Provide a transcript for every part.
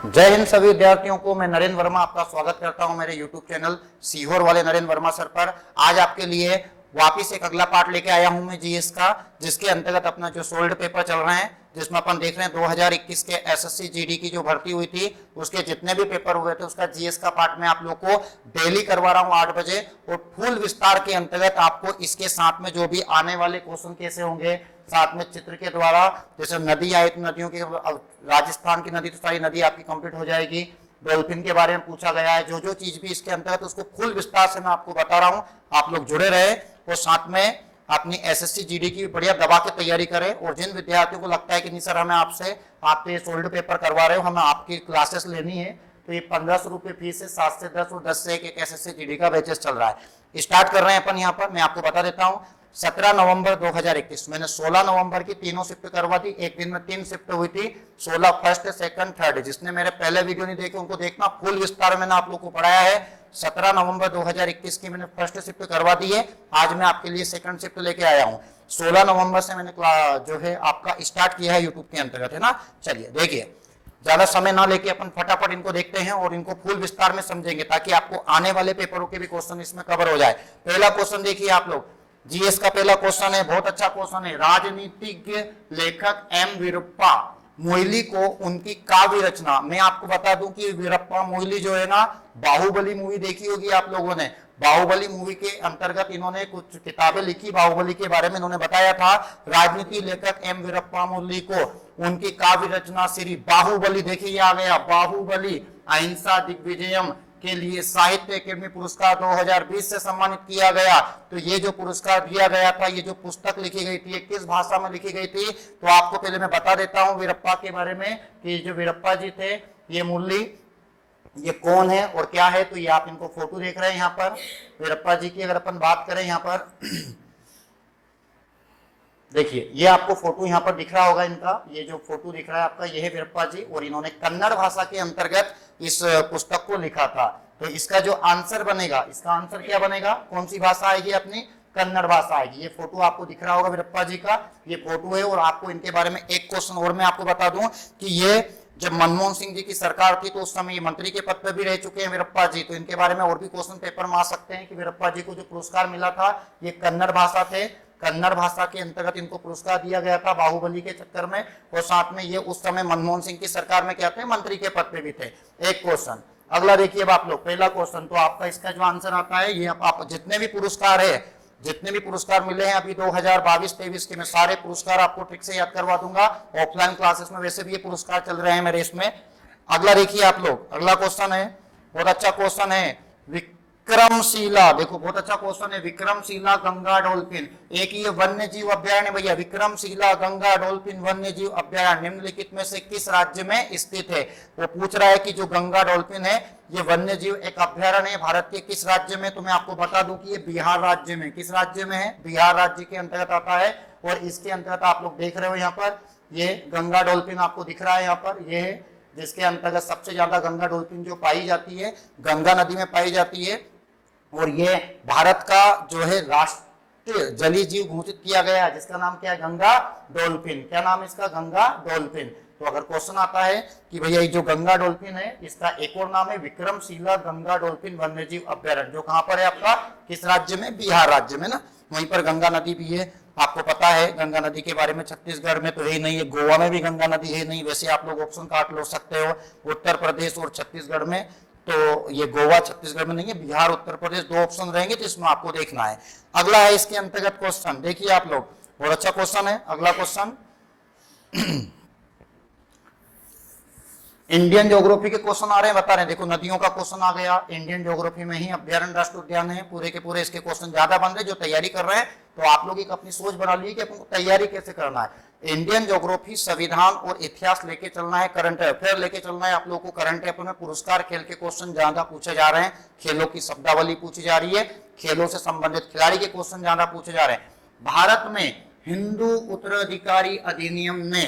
जय हिंद सभी विद्यार्थियों को। मैं नरेंद्र वर्मा आपका स्वागत करता हूं मेरे YouTube चैनल सीहोर वाले नरेंद्र वर्मा सर पर। आज आपके लिए वापिस एक अगला पार्ट लेके आया हूं मैं जीएस का, जिसके अंतर्गत अपना जो सोल्ड पेपर चल रहे हैं, जिसमें अपन देख रहे हैं 2021 के एसएससी जीडी की जो भर्ती हुई थी उसके जितने भी पेपर हुए थे उसका जीएस का पार्ट मैं आप लोग को डेली करवा रहा हूं 8 बजे। और फुल विस्तार के अंतर्गत आपको इसके साथ में जो भी आने वाले क्वेश्चन कैसे होंगे, साथ में चित्र के द्वारा, जैसे नदी आई तो नदियों की, राजस्थान की नदी तो सारी नदी आपकी कंप्लीट हो जाएगी। डॉल्फिन के बारे में पूछा गया है, जो जो चीज भी इसके अंतर्गत उसको फुल विस्तार से मैं आपको बता रहा हूं। आप लोग जुड़े रहे और साथ में अपनी एसएससी जीडी की बढ़िया दबा के तैयारी करें। और जिन विद्यार्थियों को लगता है कि नहीं सर हमें आपसे आप ये सोल्ड पेपर करवा रहे हो, हमें आपकी क्लासेस लेनी है, तो ये 1500 रुपए फीस है, 7 से 10 और 10 से 1 एसएससी जीडी का बैचेस चल रहा है। स्टार्ट कर रहे हैं अपन यहाँ पर, मैं आपको बता देता हूँ। 17 नवंबर 2021 मैंने 16 नवंबर की तीनों शिफ्ट करवा दी, एक दिन में 3 शिफ्ट हुई थी। 16 फर्स्ट, सेकंड, थर्ड। जिसने मेरे पहले वीडियो नहीं देखे उनको देखना, फुल विस्तार मैंने आप लोग को पढ़ाया है। 17 नवंबर 2021 की मैंने फर्स्ट शिफ्ट करवा दी है, आज मैं आपके लिए सेकंड शिफ्ट लेके आया हूँ। 16 नवंबर से मैंने जो है आपका स्टार्ट किया है यूट्यूब के अंतर्गत, है ना। चलिए देखिए, ज्यादा समय ना लेके अपन फटाफट इनको देखते हैं और इनको फुल विस्तार में समझेंगे, ताकि आपको आने वाले पेपरों के भी क्वेश्चन इसमें कवर हो जाए। पहला क्वेश्चन देखिए आप लोग, जीएस का पहला क्वेश्चन है, बहुत अच्छा क्वेश्चन है। राजनीतिज्ञ लेखक एम वीरप्पा मोइली को उनकी काव्य रचना, मैं आपको बता दूं कि वीरप्पा मोइली जो है ना, बाहुबली मूवी देखी होगी आप लोगों ने। बाहुबली मूवी के अंतर्गत इन्होंने कुछ किताबें लिखी, बाहुबली के बारे में इन्होंने बताया था। राजनीति लेखक एम वीरप्पा मोइली को उनकी काव्य रचना श्री बाहुबली, देखिए आ गया बाहुबली अहिंसा दिग्विजयम के लिए साहित्य अकादमी पुरस्कार 2020 से सम्मानित किया गया। तो ये जो पुरस्कार दिया गया था, ये जो पुस्तक लिखी गई थी, किस भाषा में लिखी गई थी, तो आपको पहले मैं बता देता हूं वीरप्पा के बारे में कि जो वीरप्पा जी थे, ये मुरली, ये कौन है और क्या है। तो ये आप इनको फोटो देख रहे हैं यहाँ पर वीरप्पा जी की। अगर अपन बात करें यहाँ पर देखिए, ये आपको फोटो यहाँ पर दिख रहा होगा इनका, ये जो फोटो दिख रहा है आपका, ये है वीरप्पा जी। और इन्होंने कन्नड़ भाषा के अंतर्गत इस पुस्तक को लिखा था। तो इसका जो आंसर बनेगा, इसका आंसर क्या बनेगा, कौन सी भाषा आएगी अपनी, कन्नड़ भाषा आएगी। ये फोटो आपको दिख रहा होगा वीरप्पा जी का, ये फोटो है। और आपको इनके बारे में एक क्वेश्चन और मैं आपको बता दूं कि ये जब मनमोहन सिंह जी की सरकार थी तो उस समय ये मंत्री के पद पर भी रह चुके हैं वीरप्पा जी। तो इनके बारे में और भी क्वेश्चन पेपर में आ सकते हैं कि वीरप्पा जी को जो पुरस्कार मिला था, ये कन्नड़ भाषा थे, कन्नड़ भाषा के अंतर्गत इनको पुरस्कार दिया गया था बाहुबली के चक्कर में। और साथ में ये उस समय मनमोहन सिंह की सरकार में क्या थे, मंत्री के पद पे भी थे। एक क्वेश्चन। अगला देखिए अब आप लोग, पहला क्वेश्चन, तो आपका इसका जो आंसर आता है, ये आप जितने भी पुरस्कार है, जितने भी पुरस्कार मिले हैं अभी 2022-23 के, मैं सारे पुरस्कार आपको ट्रिक से याद करवा दूंगा। ऑफलाइन क्लासेस में वैसे भी ये पुरस्कार चल रहे हैं मेरे इसमें। अगला देखिए आप लोग, अगला क्वेश्चन है, बहुत अच्छा क्वेश्चन है। विक्रमशिला, देखो बहुत अच्छा क्वेश्चन है। विक्रमशिला गंगा डॉल्फिन, एक ये वन्य जीव अभ्यारण्य भैया, विक्रमशिला गंगा डॉल्फिन वन्य जीव अभ्यारण्य निम्नलिखित में से किस राज्य में स्थित है। वो पूछ रहा है कि जो गंगा डॉल्फिन है, ये वन्य जीव एक अभ्यारण्य है भारत के किस राज्य में। तो मैं आपको बता दूं कि ये बिहार राज्य में, किस राज्य में है, बिहार राज्य के अंतर्गत आता है। और इसके अंतर्गत आप लोग देख रहे हो यहाँ पर, ये गंगा डॉल्फिन आपको दिख रहा है यहाँ पर, ये है जिसके अंतर्गत सबसे ज्यादा गंगा डॉल्फिन जो पाई जाती है, गंगा नदी में पाई जाती है। और ये भारत का जो है राष्ट्रीय जलीय जीव घोषित किया गया है, जिसका नाम क्या है, गंगा डॉल्फिन। क्या नाम है इसका, गंगा डॉल्फिन। तो अगर क्वेश्चन आता है कि भैया ये जो गंगा डॉल्फिन है, इसका एक और नाम है विक्रमशिला गंगा डॉल्फिन वन्यजीव अभ्यारण्य, जो कहां पर है आपका, किस राज्य में, बिहार राज्य में ना। वहीं पर गंगा नदी भी है, आपको पता है गंगा नदी के बारे में। छत्तीसगढ़ में तो है नहीं है, गोवा में भी गंगा नदी है नहीं। वैसे आप लोग ऑप्शन काट लो सकते हो, उत्तर प्रदेश और छत्तीसगढ़ में। तो ये गोवा छत्तीसगढ़ में नहीं है, बिहार उत्तर प्रदेश, दो ऑप्शन रहेंगे, तो इसमें आपको देखना है। अगला है इसके अंतर्गत क्वेश्चन, देखिए आप लोग, बहुत अच्छा क्वेश्चन है। अगला क्वेश्चन इंडियन ज्योग्राफी के क्वेश्चन आ रहे हैं, बता रहे हैं। देखो नदियों का क्वेश्चन आ गया, इंडियन ज्योग्राफी में ही अभ्यारण्य राष्ट्रीय उद्यान है, पूरे के पूरे इसके क्वेश्चन ज्यादा बन रहे। जो तैयारी कर रहे हैं तो आप लोग एक अपनी सोच बना लीजिए कि आपको तैयारी कैसे करना है। इंडियन ज्योग्राफी, संविधान और इतिहास लेके चलना है, करंट अफेयर लेके चलना है आप लोग को। करंट अफेयर में पुरस्कार, खेल के क्वेश्चन ज्यादा पूछे जा रहे हैं, खेलों की शब्दावली पूछी जा रही है, खेलों से संबंधित खिलाड़ी के क्वेश्चन ज्यादा पूछे जा रहे हैं। भारत में हिंदू उत्तराधिकारी अधिनियम ने,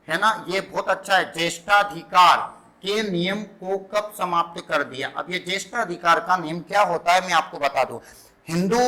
है ना, ये बहुत अच्छा है, ज्येष्ठाधिकार के नियम को कब समाप्त कर दिया। अब ये ज्येष्ठाधिकार का नियम क्या होता है मैं आपको बता दूं। हिंदू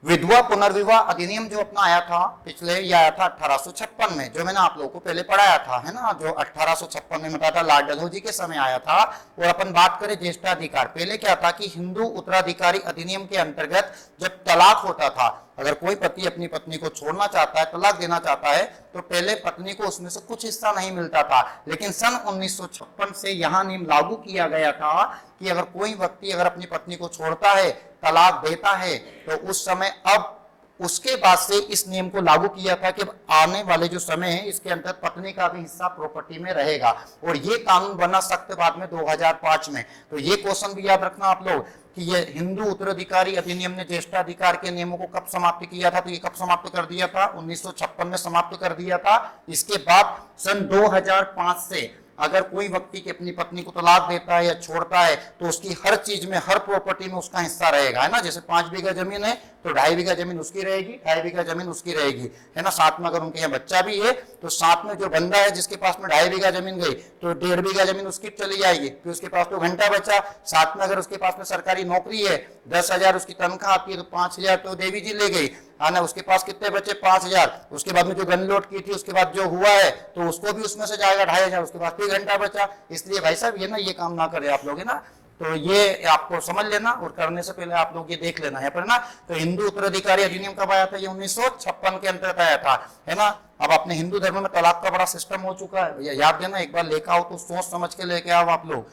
विधवा पुनर्विवाह अधिनियम जो अपना आया था पिछले, ये आया था 1856 में, जो मैंने आप लोगों को पहले पढ़ाया था, है ना, जो 1856 में बताया था, लॉर्ड डलहौजी के समय आया था। और अपन बात करें ज्येष्ठाधिकार, पहले क्या था कि हिंदू उत्तराधिकारी अधिनियम के अंतर्गत जब तलाक होता था, अगर कोई पति अपनी पत्नी को छोड़ना चाहता है, तलाक देना चाहता है, तो पहले पत्नी को उसमें से कुछ हिस्सा नहीं मिलता था। लेकिन सन 1956 से यहां नियम लागू किया गया था कि अगर कोई व्यक्ति अगर अपनी पत्नी को छोड़ता है, तलाक देता है, तो उस समय अब उसके बाद से इस नियम को लागू किया था कि आने वाले जो समय है इसके अंदर पत्नी का भी हिस्सा प्रॉपर्टी में रहेगा। और ये कानून बना सख्त बाद में 2005 में। तो ये क्वेश्चन भी याद रखना आप लोग कि ये हिंदू उत्तराधिकारी अधिनियम ने ज्येष्ठाधिकार के नियमों को कब समाप्त किया था, तो ये कब समाप्त कर दिया था, 1956 में समाप्त कर दिया था। इसके बाद सन 2005 से अगर कोई व्यक्ति की अपनी पत्नी को तलाक देता है या छोड़ता है, तो उसकी हर चीज में, हर प्रॉपर्टी में उसका हिस्सा रहेगा, है ना। जैसे 5 बीघा जमीन है तो 2.5 बीघा जमीन उसकी रहेगी, 2.5 बीघा जमीन उसकी रहेगी, है ना। साथ में अगर उनके यहाँ बच्चा भी है तो साथ में जो बंदा है जिसके पास में 2.5 बीघा जमीन गई तो 1.5 बीघा जमीन उसकी चली जाएगी, फिर उसके पास तो घंटा बचा। साथ में अगर उसके पास में सरकारी नौकरी है, 10,000 उसकी तनख्वाह आती है, तो 5,000 तो देवी जी ले गई, है ना। उसके पास कितने बचे, 5,000। उसके बाद में जो गन लोड की थी उसके बाद जो हुआ है तो उसको भी उसमें से जाएगा 2,500, उसके बाद फिर घंटा बचा। इसलिए भाई साहब ये ना, ये काम ना करें आप लोग, है ना। तो ये आपको समझ लेना और करने से पहले आप लोग ये देख लेना है पर ना। तो हिंदू उत्तराधिकारी अधिनियम कब आया था, ये 1956 के अंतर्गत आया था, है ना। अब अपने हिंदू धर्म में तलाक का बड़ा सिस्टम हो चुका है, याद देना, एक बार लेकर आओ तो सोच समझ के लेके आओ आप लोग।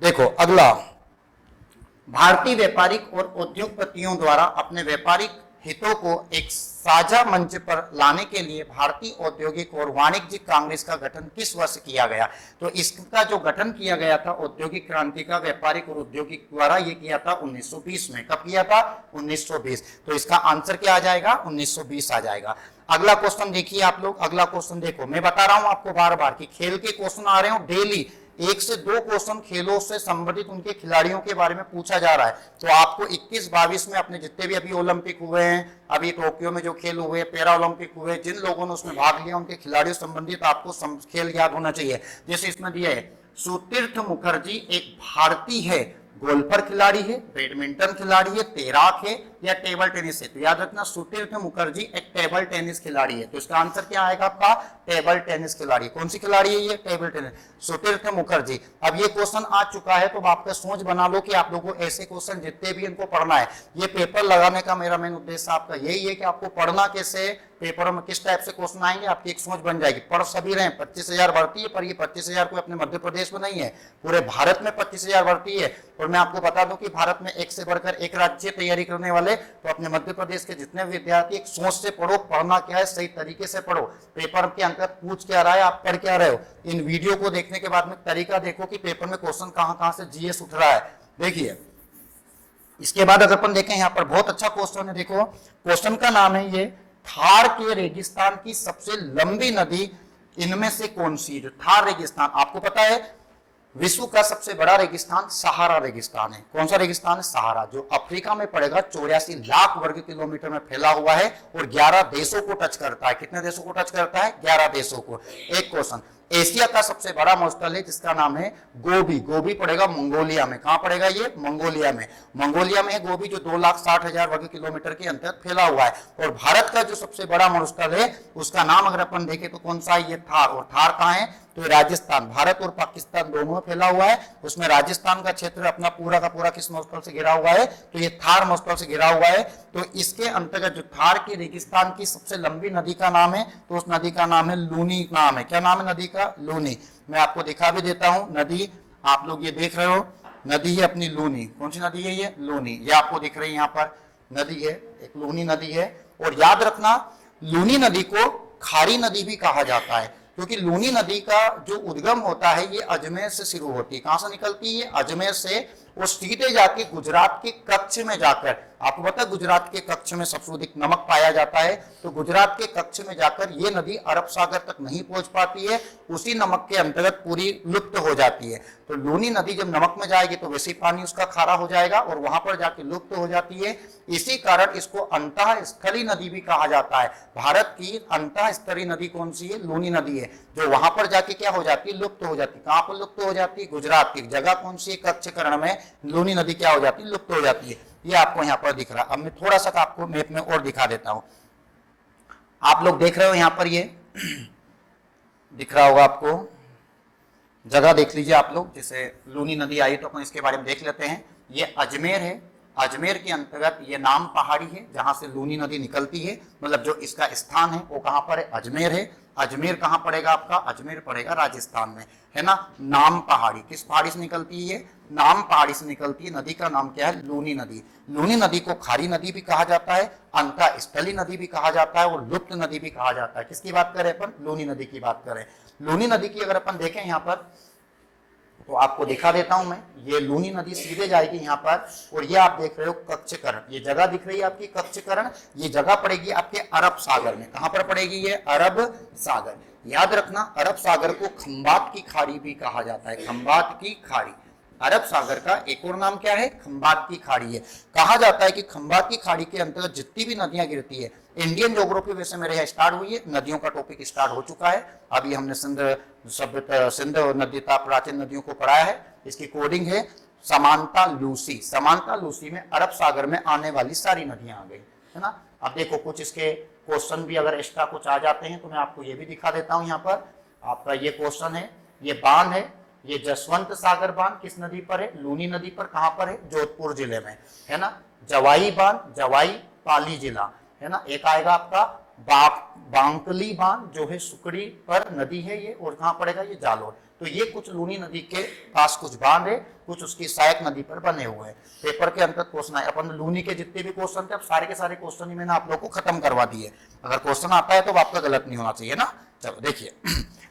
देखो अगला, भारतीय व्यापारिक और उद्योगपतियों द्वारा अपने व्यापारिक हितों को एक साझा मंच पर लाने के लिए भारतीय औद्योगिक और वाणिज्यिक कांग्रेस का गठन किस वर्ष किया गया, तो इसका जो गठन किया गया था औद्योगिक क्रांति का व्यापारिक और औद्योगिक द्वारा, ये किया था 1920 में। कब किया था, 1920। तो इसका आंसर क्या आ जाएगा, 1920 आ जाएगा। अगला क्वेश्चन देखिए आप लोग, अगला क्वेश्चन देखो, मैं बता रहा हूं आपको बार बार कि खेल के क्वेश्चन आ रहे हो डेली, 1 से 2 क्वेश्चन खेलों से संबंधित उनके खिलाड़ियों के बारे में पूछा जा रहा है। तो आपको 21-22 में अपने जितने भी अभी ओलंपिक हुए हैं, अभी टोक्यो में जो खेल हुए, पैरा ओलंपिक हुए, जिन लोगों ने उसमें भाग लिया उनके खिलाड़ियों संबंधित आपको खेल याद होना चाहिए। जैसे इसमें दिया है, सुतीर्थ मुखर्जी एक भारतीय है, गोल्फर खिलाड़ी है, बैडमिंटन खिलाड़ी है, तैराक है या टेबल टेनिस है। तो याद रखना, सुतीर्थ मुखर्जी एक टेबल टेनिस खिलाड़ी है। तो इसका आंसर क्या आएगा आपका, टेबल टेनिस खिलाड़ी। कौन सी खिलाड़ी है ये, टेबल टेनिस, सुतीर्थ मुखर्जी। अब ये क्वेश्चन आ चुका है तो आपका सोच बना लो कि आप लोगों को ऐसे क्वेश्चन जितने भी इनको पढ़ना है। ये पेपर लगाने का मेरा मेन उद्देश्य आपका यही है कि आपको पढ़ना कैसे, पेपरों में किस टाइप से क्वेश्चन आएंगे, आपकी एक सोच बन जाएगी। पढ़ सभी रहे, 25,000 भर्ती है, पर ये 25,000 कोई अपने मध्य प्रदेश में नहीं है, पूरे भारत में 25,000 भर्ती है। और मैं आपको बता दूं कि भारत में एक से बढ़कर एक राज्य तैयारी करने वाले, तो अपने मध्य प्रदेश के जितने विद्यार्थी एक सोच से पढ़ो, पढ़ना क्या है सही तरीके से पढ़ो। पेपर के अंक पूछ क्या रहा है, आप पढ़ क्या रहे हो, इन वीडियो को देखने के बाद में तरीका देखो कि पेपर में क्वेश्चन कहां से जीएस उठ रहा है। देखिए इसके बाद अगर अपन देखें, यहाँ पर बहुत अच्छा क्वेश्चन है। देखो क्वेश्चन का नाम है ये, थार के रेगिस्तान की सबसे लंबी नदी इनमें से कौन सी। जो थार रेगिस्तान, आपको पता है विश्व का सबसे बड़ा रेगिस्तान सहारा रेगिस्तान है। कौन सा रेगिस्तान है, सहारा, जो अफ्रीका में पड़ेगा, 84 लाख वर्ग किलोमीटर में फैला हुआ है और 11 देशों को टच करता है। कितने देशों को टच करता है, 11 देशों को। एक क्वेश्चन, एशिया का सबसे बड़ा मरुस्थल है जिसका नाम है गोबी। गोबी पड़ेगा मंगोलिया में। कहां पड़ेगा ये, मंगोलिया में। मंगोलिया में है गोबी, जो 2,60,000 वर्ग किलोमीटर के अंतर फैला हुआ है। और भारत का जो सबसे बड़ा मरुस्थल है उसका नाम अगर अपन देखें तो कौन सा है, ये थार। और थार कहाँ है, तो राजस्थान, भारत और पाकिस्तान दोनों में फैला हुआ है। उसमें राजस्थान का क्षेत्र अपना पूरा का पूरा किस मरुस्थल से घिरा हुआ है, तो ये थार मरुस्थल से घिरा हुआ है। तो इसके अंतर्गत जो थार के रेगिस्तान की सबसे लंबी नदी का नाम है, तो उस नदी का नाम है लूनी नाम है। क्या नाम है नदी का, लूनी। मैं आपको दिखा भी देता हूं नदी, आप लोग ये देख रहे हो, नदी है अपनी लूनी। कौन सी नदी है ये, लूनी। ये आपको दिख रही है, यहाँ पर नदी है, एक लूनी नदी है। और याद रखना, लूनी नदी को खारी नदी भी कहा जाता है, क्योंकि लूनी नदी का जो उद्गम होता है ये अजमेर से शुरू होती है। कहां से निकलती है, अजमेर से। वो सीधे जाके गुजरात के कच्छ में जाकर, आपको पता है गुजरात के कच्छ में सबसे अधिक नमक पाया जाता है, तो गुजरात के कच्छ में जाकर ये नदी अरब सागर तक नहीं पहुंच पाती है, उसी नमक के अंतर्गत पूरी लुप्त हो जाती है। तो लूनी नदी जब नमक में जाएगी तो वैसे ही पानी उसका खारा हो जाएगा और वहां पर जाके लुप्त हो जाती है। इसी कारण इसको अंतःस्थलीय नदी भी कहा जाता है। भारत की अंतःस्थलीय नदी कौन सी है, लूनी नदी है, जो वहां पर जाके क्या हो जाती है, लुप्त हो जाती है। कहां पर लुप्त हो जाती है, गुजरात की जगह कौन सी है, कच्छ कर्ण में लूनी नदी क्या हो जाती है, लुप्त हो जाती है। ये आपको यहाँ पर दिख रहा है। अब मैं थोड़ा सा आपको मैप में और दिखा देता हूँ। आप लोग देख रहे हो यहाँ पर ये दिख रहा होगा आपको, जगह देख लीजिए आप लोग। जैसे लूनी नदी आई तो अपन इसके बारे में देख लेते हैं। ये अजमेर है, अजमेर के अंतर्गत ये नाम पहाड़ी है जहां से लूनी नदी निकलती है, मतलब जो इसका स्थान है वो कहां पर है, अजमेर है। अजमेर कहां पड़ेगा आपका, अजमेर पड़ेगा राजस्थान में, है ना। नाम पहाड़ी किस पहाड़ी से निकलती है, नाम पहाड़ी से निकलती है। नदी का नाम क्या है, लूनी नदी। लूनी नदी को खारी नदी भी कहा जाता है, अंतःस्थली नदी भी कहा जाता है और लुप्त नदी भी कहा जाता है। किसकी बात करें अपन, लूनी नदी की बात करें। लूनी नदी की अगर अपन देखें यहाँ पर तो आपको दिखा देता हूं मैं। ये लूनी नदी सीधे जाएगी यहाँ पर, और ये आप देख रहे हो कच्छकरण, ये जगह दिख रही है आपकी कच्छकरण, ये जगह पड़ेगी आपके अरब सागर में। कहां पर पड़ेगी ये, अरब सागर। याद रखना अरब सागर को खंबात की खाड़ी भी कहा जाता है, खंबात की खाड़ी। अरब सागर का एक और नाम क्या है, खंबात की खाड़ी है। कहा जाता है कि खंबात की खाड़ी के अंतर्गत जितनी भी नदियां गिरती है, इंडियन ज्योग्राफी वैसे मेरे यहाँ स्टार्ट हुई है, नदियों का टॉपिक स्टार्ट हो चुका है। अभी हमने सिंध नदीता प्राचीन नदियों को पढ़ाया है। इसकी कोडिंग है समांता लूसी। समांता लूसी में अरब सागर में आने वाली सारी नदियां आ गई, है ना। अब देखो कुछ इसके क्वेश्चन भी अगर एक्स्ट्रा कुछ आ जाते हैं तो मैं आपको ये भी दिखा देता हूँ। यहाँ पर आपका ये क्वेश्चन है, ये बांध है, ये जसवंत सागर बांध किस नदी पर है, लूनी नदी पर। कहां पर है, जोधपुर जिले में, है ना। जवाई बांध, जवाई पाली जिला, है ना। एक आएगा आपका बांकली बांध जो है सुकड़ी पर नदी है ये, और कहां पड़ेगा ये, जालोर। तो ये कुछ लूनी नदी के पास कुछ बांध है, कुछ उसकी सहायक नदी पर बने हुए हैं। पेपर के अंतर्गत क्वेश्चन है। अपन लूनी के जितने भी क्वेश्चन थे अब सारे के सारे क्वेश्चन ही मैंने आप लोगों को खत्म करवा दिए। अगर क्वेश्चन आता है तो आपका गलत नहीं होना चाहिए ना। चलो देखिए,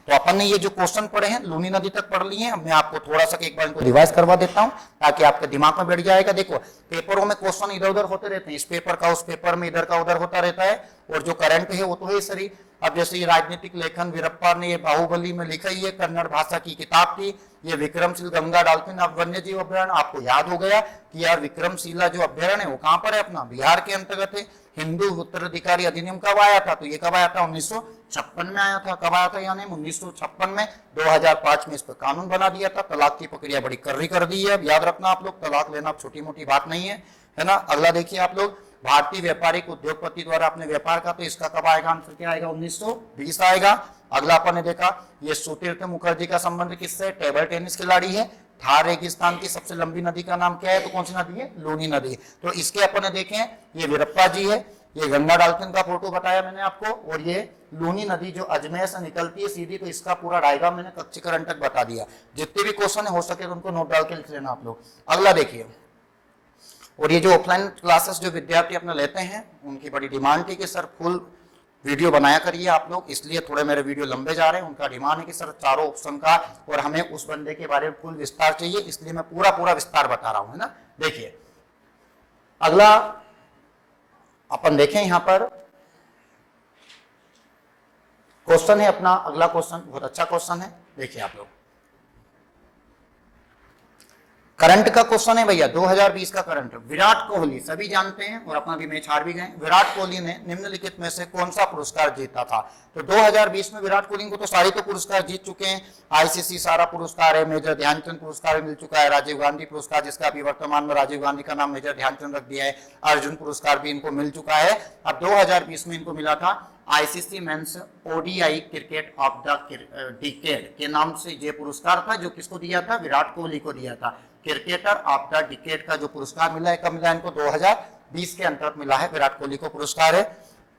तो अपन ने ये जो क्वेश्चन पढ़े हैं लूनी नदी तक पढ़ लिए हैं। अब मैं आपको थोड़ा सा एक बार इनको रिवाइज करवा देता हूं ताकि आपके दिमाग में बैठ जाएगा। देखो पेपरों में क्वेश्चन इधर उधर होते रहते हैं, इस पेपर का उस पेपर में इधर का उधर होता रहता है, और जो करंट है वो तो है सही। अब जैसे ये राजनीतिक लेखन वीरप्पा ने ये बाहुबली में लिखा ही है, कन्नड़ भाषा की किताब थी। ये विक्रमशील गंगा डॉल्फिन वन्य जीव अभ्यारण्य, आपको याद हो गया कि यार विक्रमशिला जो अभ्यारण्य है वो कहां पर है, अपना बिहार के अंतर्गत है। हिंदू उत्तराधिकारी अधिनियम कब आया था, तो ये कब आया था, 1956 में आया था। कब आया था यानी 1956 में। 2005 में इस पर कानून बना दिया था। तलाक की प्रक्रिया बड़ी कर्री कर दी है। अब याद रखना आप लोग, तलाक लेना छोटी मोटी बात नहीं है ना। अगला देखिए आप लोग, भारतीय व्यापारिक उद्योगपति द्वारा अपने व्यापार का, तो इसका कब आएगा आंसर, क्या आएगा, 1920 आएगा। अगला अपन ने देखा ये सुतीर्थ मुखर्जी का संबंध किससे, टेबल टेनिस खिलाड़ी है। थार रेगिस्तान की सबसे लंबी नदी का नाम क्या है, तो कौन सी नदी है, लूनी नदी। तो इसके अपन ने देखे ये वीरप्पा जी है, ये गंगा डॉल्फिन का फोटो बताया मैंने आपको, और ये लूनी नदी जो अजमेर से निकलती है सीधी, तो इसका पूरा डायग्राम मैंने कक्षीकरण तक बता दिया। जितने भी क्वेश्चन हो सके तो उनको नोट डाल के लिख लेना आप लोग। अगला देखिए, और ये जो ऑफलाइन क्लासेस जो विद्यार्थी अपने लेते हैं उनकी बड़ी डिमांड थी कि सर फुल वीडियो बनाया करिए आप लोग, इसलिए थोड़े मेरे वीडियो लंबे जा रहे हैं। उनका डिमांड है कि सर चारों ऑप्शन का और हमें उस बंदे के बारे में फुल विस्तार चाहिए, इसलिए मैं पूरा पूरा विस्तार बता रहा हूं, है ना। देखिए अगला अपन देखें, यहां पर क्वेश्चन है अपना, अगला क्वेश्चन बहुत अच्छा क्वेश्चन है। देखिए आप लोग, करंट का क्वेश्चन है भैया, 2020 का करंट। विराट कोहली सभी जानते हैं और अपना भी मैच हार भी गए। विराट कोहली ने निम्नलिखित में से कौन सा पुरस्कार जीता था, तो 2020 में विराट कोहली को तो सारे तो पुरस्कार जीत चुके हैं। आईसीसी सारा पुरस्कार है, मेजर ध्यानचंद पुरस्कार मिल चुका है, राजीव गांधी पुरस्कार जिसका अभी वर्तमान में राजीव गांधी का नाम मेजर ध्यानचंद रख दिया है, अर्जुन पुरस्कार भी इनको मिल चुका है। अब 2020 में इनको मिला था ICC men's ODI cricket of the decade के नाम से ये पुरस्कार था, जो किसको दिया था, विराट कोहली को दिया था। क्रिकेटर ऑफ द डिकेड का जो पुरस्कार मिला है, कब मिला है इनको, 2020 के अंतर्गत मिला है, विराट कोहली को पुरस्कार है।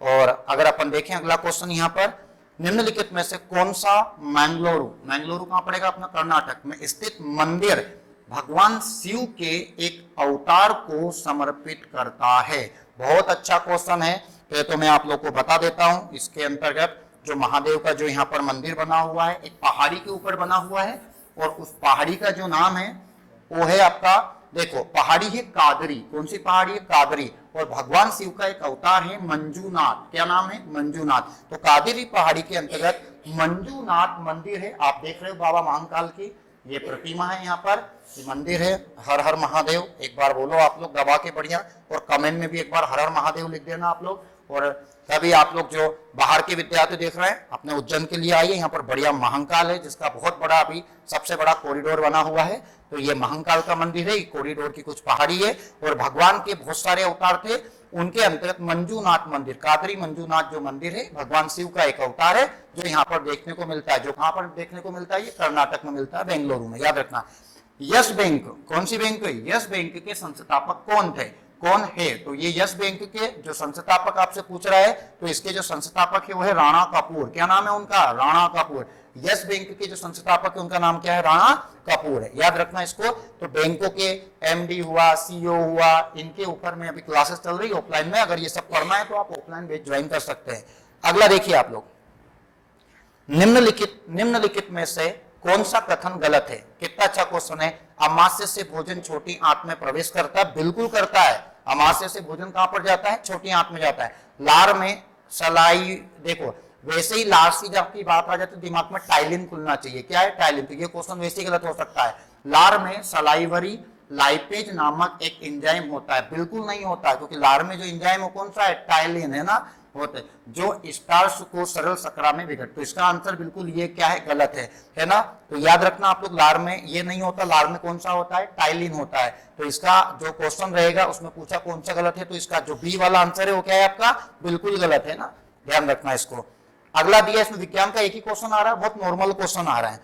और अगर अपन देखें अगला क्वेश्चन यहाँ पर, निम्नलिखित में से कौन सा मैंगलोरू, मैंगलोरू कहां पड़ेगा, अपना कर्नाटक में स्थित मंदिर भगवान शिव के एक अवतार को समर्पित करता है। बहुत अच्छा क्वेश्चन है, तो मैं आप लोग को बता देता हूं। इसके अंतर्गत जो महादेव का जो यहाँ पर मंदिर बना हुआ है, एक पहाड़ी के ऊपर बना हुआ है, और उस पहाड़ी का जो नाम है वो है आपका, देखो पहाड़ी है कादरी। कौन सी पहाड़ी है, कादरी। और भगवान शिव का एक अवतार है मंजूनाथ, क्या नाम है, मंजूनाथ। तो कादरी पहाड़ी के अंतर्गत मंजूनाथ मंदिर है। आप देख रहे हो बाबा महाकाल की ये प्रतिमा है, यहाँ पर ये मंदिर है। हर हर महादेव एक बार बोलो आप लोग दबा के बढ़िया, और कमेंट में भी एक बार हर हर महादेव लिख देना आप लोग। और तभी आप लोग जो बाहर के विद्यार्थी देख रहे हैं अपने उज्जैन के लिए आइए। यहाँ पर बढ़िया महाकाल है, जिसका बहुत बड़ा अभी सबसे बड़ा कॉरिडोर बना हुआ है। तो ये महाकाल का मंदिर है, कॉरिडोर की कुछ पहाड़ी है और भगवान के बहुत सारे अवतार थे। उनके अंतर्गत मंजूनाथ मंदिर, कादरी मंजूनाथ जो मंदिर है, भगवान शिव का एक अवतार है जो यहाँ पर देखने को मिलता है। जो कहाँ पर देखने को मिलता है? ये कर्नाटक में मिलता है, बेंगलुरु में, याद रखना। यस बैंक, कौन सी बैंक है? यस बैंक के संस्थापक कौन थे, कौन है? तो ये यस बैंक के जो संस्थापक आपसे पूछ रहा है, तो इसके जो संस्थापक है वो है राणा कपूर। क्या नाम है उनका? राणा कपूर। यस बैंक के जो संस्थापक है उनका नाम क्या है? राणा कपूर है, याद रखना इसको। तो बैंकों के एमडी हुआ, सीईओ हुआ, इनके ऊपर में अभी क्लासेस चल रही है ऑफलाइन में। अगर ये सब पढ़ना है तो आप ऑफलाइन बैच ज्वाइन कर सकते हैं। अगला देखिए आप लोग, निम्नलिखित में से कौन सा कथन गलत है? कितना अच्छा क्वेश्चन है। अमाशय से भोजन छोटी आंत में प्रवेश करता है, बिल्कुल करता है। अमाशय से भोजन कहां पर जाता है? छोटी आंत में जाता है। लार में सलाई, देखो वैसे ही लार से जब की बात आ जाती है दिमाग में टाइलिन खुलना चाहिए। क्या है टाइलिन? तो ये क्वेश्चन वैसे ही गलत हो सकता है। लार में सलाइवरी लाइपेज नामक एक एंजाइम होता है, बिल्कुल नहीं होता है, क्योंकि लार में जो एंजाइम है कौन सा है? टाइलिन है ना, होते जो स्टार्च को सरल सकरा में विघट। तो इसका आंसर बिल्कुल ये क्या है? गलत है ना। तो याद रखना आप लोग, लार में ये नहीं होता, लार में कौन सा होता है? टाइलिन होता है। तो इसका जो क्वेश्चन रहेगा उसमें पूछा कौन सा गलत है, तो इसका जो बी वाला आंसर है वो क्या है आपका? बिल्कुल गलत है ना, ध्यान रखना इसको। अगला दिया, इसमें विज्ञान का एक ही क्वेश्चन आ रहा है, बहुत नॉर्मल क्वेश्चन आ रहा है।